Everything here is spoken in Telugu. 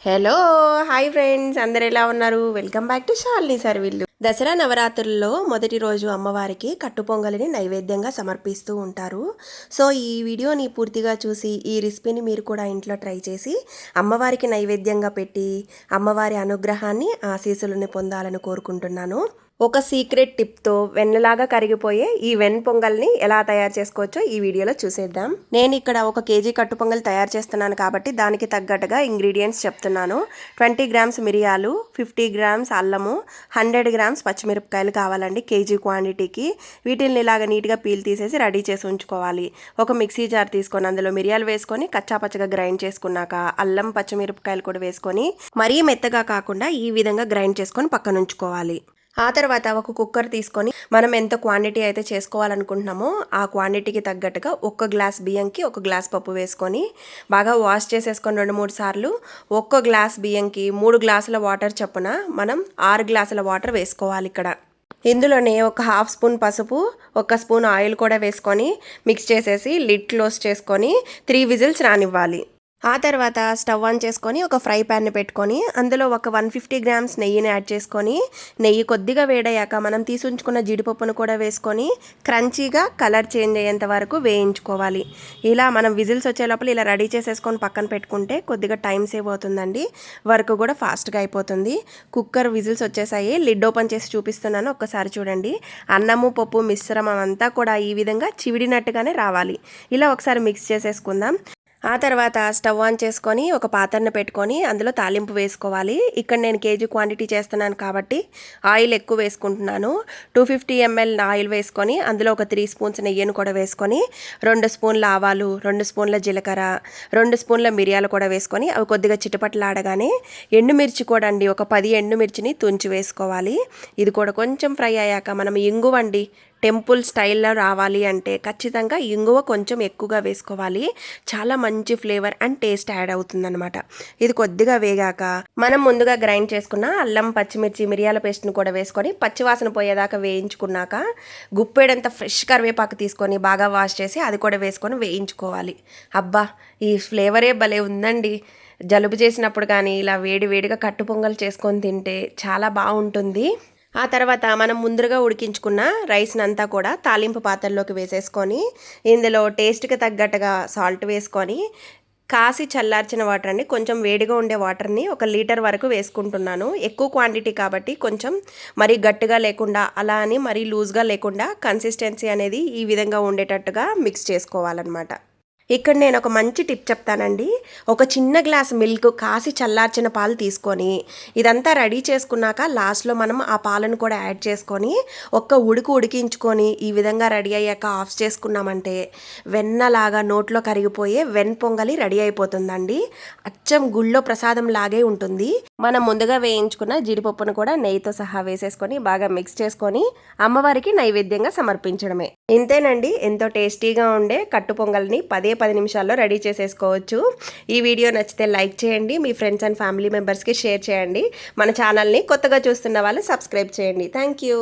హలో హాయ్ ఫ్రెండ్స్, అందరు ఎలా ఉన్నారు? వెల్కమ్ బ్యాక్ టు శాలిని సర్విల్లు. దసరా నవరాత్రుల్లో మొదటి రోజు అమ్మవారికి కట్టుపొంగలిని నైవేద్యంగా సమర్పిస్తూ ఉంటారు. సో ఈ వీడియోని పూర్తిగా చూసి ఈ రెసిపీని మీరు కూడా ఇంట్లో ట్రై చేసి అమ్మవారికి నైవేద్యంగా పెట్టి అమ్మవారి అనుగ్రహాన్ని ఆశీస్సులను పొందాలని కోరుకుంటున్నాను. ఒక సీక్రెట్ టిప్తో వెన్నలాగా కరిగిపోయే ఈ వెన్న పొంగల్ని ఎలా తయారు చేసుకోవచ్చో ఈ వీడియోలో చూసేద్దాం. నేను ఇక్కడ 1 కేజీ కట్టు పొంగల్ తయారు చేస్తున్నాను కాబట్టి దానికి తగ్గట్టుగా ఇంగ్రీడియంట్స్ చెప్తున్నాను. 20 గ్రామ్స్ మిరియాలు, 50 గ్రామ్స్ అల్లము, 100 గ్రామ్స్ పచ్చిమిరపకాయలు కావాలండి కేజీ క్వాంటిటీకి. వీటిని ఇలాగ నీట్గా పీల్ తీసేసి రెడీ చేసి ఉంచుకోవాలి. ఒక మిక్సీ జార్ తీసుకొని అందులో మిరియాలు వేసుకొని కచ్చాపచ్చగా గ్రైండ్ చేసుకున్నాక అల్లం పచ్చిమిరపకాయలు కూడా వేసుకొని మరీ మెత్తగా కాకుండా ఈ విధంగా గ్రైండ్ చేసుకొని పక్కన ఉంచుకోవాలి. ఆ తర్వాత ఒక కుక్కర్ తీసుకొని మనం ఎంత క్వాంటిటీ అయితే చేసుకోవాలనుకుంటున్నామో ఆ క్వాంటిటీకి తగ్గట్టుగా 1 గ్లాస్ బియ్యంకి 1 గ్లాస్ పప్పు వేసుకొని బాగా వాష్ చేసేసుకొని 2-3 సార్లు 1 గ్లాస్ బియ్యంకి 3 గ్లాసుల వాటర్ చొప్పున మనం 6 గ్లాసుల వాటర్ వేసుకోవాలి. ఇక్కడ ఇందులోనే ఒక హాఫ్ స్పూన్ పసుపు, 1 స్పూన్ ఆయిల్ కూడా వేసుకొని మిక్స్ చేసేసి లిడ్ క్లోజ్ చేసుకొని 3 విజిల్స్ రానివ్వాలి. ఆ తర్వాత స్టవ్ ఆన్ చేసుకొని ఒక ఫ్రై ప్యాన్ని పెట్టుకొని అందులో ఒక 150 గ్రామ్స్ నెయ్యిని యాడ్ చేసుకొని నెయ్యి కొద్దిగా వేడయ్యాక మనం తీసుంచుకున్న జీడిపప్పును కూడా వేసుకొని క్రంచీగా కలర్ చేంజ్ అయ్యేంత వరకు వేయించుకోవాలి. ఇలా మనం విజిల్స్ వచ్చే లోపల ఇలా రెడీ చేసేసుకొని పక్కన పెట్టుకుంటే కొద్దిగా టైం సేవ్ అవుతుందండి. వర్క్ కూడా ఫాస్ట్గా అయిపోతుంది. కుక్కర్ విజిల్స్ వచ్చేసాయి. లిడ్ ఓపెన్ చేసి చూపిస్తున్నాను, ఒక్కసారి చూడండి. అన్నము పప్పు మిశ్రమం అంతా కూడా ఈ విధంగా చివిడినట్టుగానే రావాలి. ఇలా ఒకసారి మిక్స్ చేసేసుకుందాం. ఆ తర్వాత స్టవ్ ఆన్ చేసుకొని ఒక పాత్రను పెట్టుకొని అందులో తాలింపు వేసుకోవాలి. ఇక్కడ నేను కేజీ క్వాంటిటీ చేస్తున్నాను కాబట్టి ఆయిల్ ఎక్కువ వేసుకుంటున్నాను. 250 ml ఆయిల్ వేసుకొని అందులో ఒక 3 స్పూన్స్ నెయ్యిని కూడా వేసుకొని 2 స్పూన్ల ఆవాలు, 2 స్పూన్ల జీలకర్ర, 2 స్పూన్ల మిరియాలు కూడా వేసుకొని అవి కొద్దిగా చిటపట్లాడగానే ఎండుమిర్చి కూడా అండి ఒక 10 ఎండుమిర్చిని తుంచి వేసుకోవాలి. ఇది కూడా కొంచెం ఫ్రై అయ్యాక మనం ఇంగువండి టెంపుల్ స్టైల్లో రావాలి అంటే ఖచ్చితంగా ఇంగువ కొంచెం ఎక్కువగా వేసుకోవాలి. చాలా మంచి ఫ్లేవర్ అండ్ టేస్ట్ యాడ్ అవుతుందన్నమాట. ఇది కొద్దిగా వేగాక మనం ముందుగా గ్రైండ్ చేసుకున్న అల్లం పచ్చిమిర్చి మిరియాల పేస్ట్ని కూడా వేసుకొని పచ్చివాసన పోయేదాకా వేయించుకున్నాక గుప్పెడంత ఫ్రెష్ కరివేపాకు తీసుకొని బాగా వాష్ చేసి అది కూడా వేసుకొని వేయించుకోవాలి. అబ్బా, ఈ ఫ్లేవరే భలే ఉందండి. జలుబు చేసినప్పుడు కానీ ఇలా వేడి వేడిగా కట్టు పొంగల్ చేసుకొని తింటే చాలా బాగుంటుంది. ఆ తర్వాత మనం ముందుగా ఉడికించుకున్న రైస్ని అంతా కూడా తాలింపు పాత్రలోకి వేసేసుకొని ఇందులో టేస్ట్కి తగ్గట్టుగా సాల్ట్ వేసుకొని కాసి చల్లార్చిన వాటర్ అండి, కొంచెం వేడిగా ఉండే వాటర్ని 1 లీటర్ వరకు వేసుకుంటున్నాను. ఎక్కువ క్వాంటిటీ కాబట్టి కొంచెం మరీ గట్టిగా లేకుండా అలా అని మరీ లూజ్గా లేకుండా కన్సిస్టెన్సీ అనేది ఈ విధంగా ఉండేటట్టుగా మిక్స్ చేసుకోవాలన్నమాట. ఇక్కడ నేను ఒక మంచి టిప్ చెప్తానండి. ఒక చిన్న గ్లాస్ మిల్క్ కాసి చల్లార్చిన పాలు తీసుకొని ఇదంతా రెడీ చేసుకున్నాక లాస్ట్లో మనం ఆ పాలను కూడా యాడ్ చేసుకొని ఉడికించుకొని ఈ విధంగా రెడీ అయ్యాక ఆఫ్ చేసుకున్నామంటే వెన్నలాగా నోట్లో కరిగిపోయే వెన్న పొంగలి రెడీ అయిపోతుందండి. అచ్చం గుళ్ళో ప్రసాదం లాగే ఉంటుంది. మనం ముందుగా వేయించుకున్న జీడిపప్పును కూడా నెయ్యితో సహా వేసేసుకొని బాగా మిక్స్ చేసుకొని అమ్మవారికి నైవేద్యంగా సమర్పించడమే. ఇంతేనండి, ఎంతో టేస్టీగా ఉండే కట్టు పొంగల్ని 10 నిమిషాల్లో రెడీ చేసేసుకోవచ్చు. ఈ వీడియో నచ్చితే లైక్ చేయండి, మీ ఫ్రెండ్స్ అండ్ ఫ్యామిలీ మెంబర్స్కి షేర్ చేయండి. మన ఛానల్ని కొత్తగా చూస్తున్న వాళ్ళు సబ్స్క్రైబ్ చేయండి. Thank you.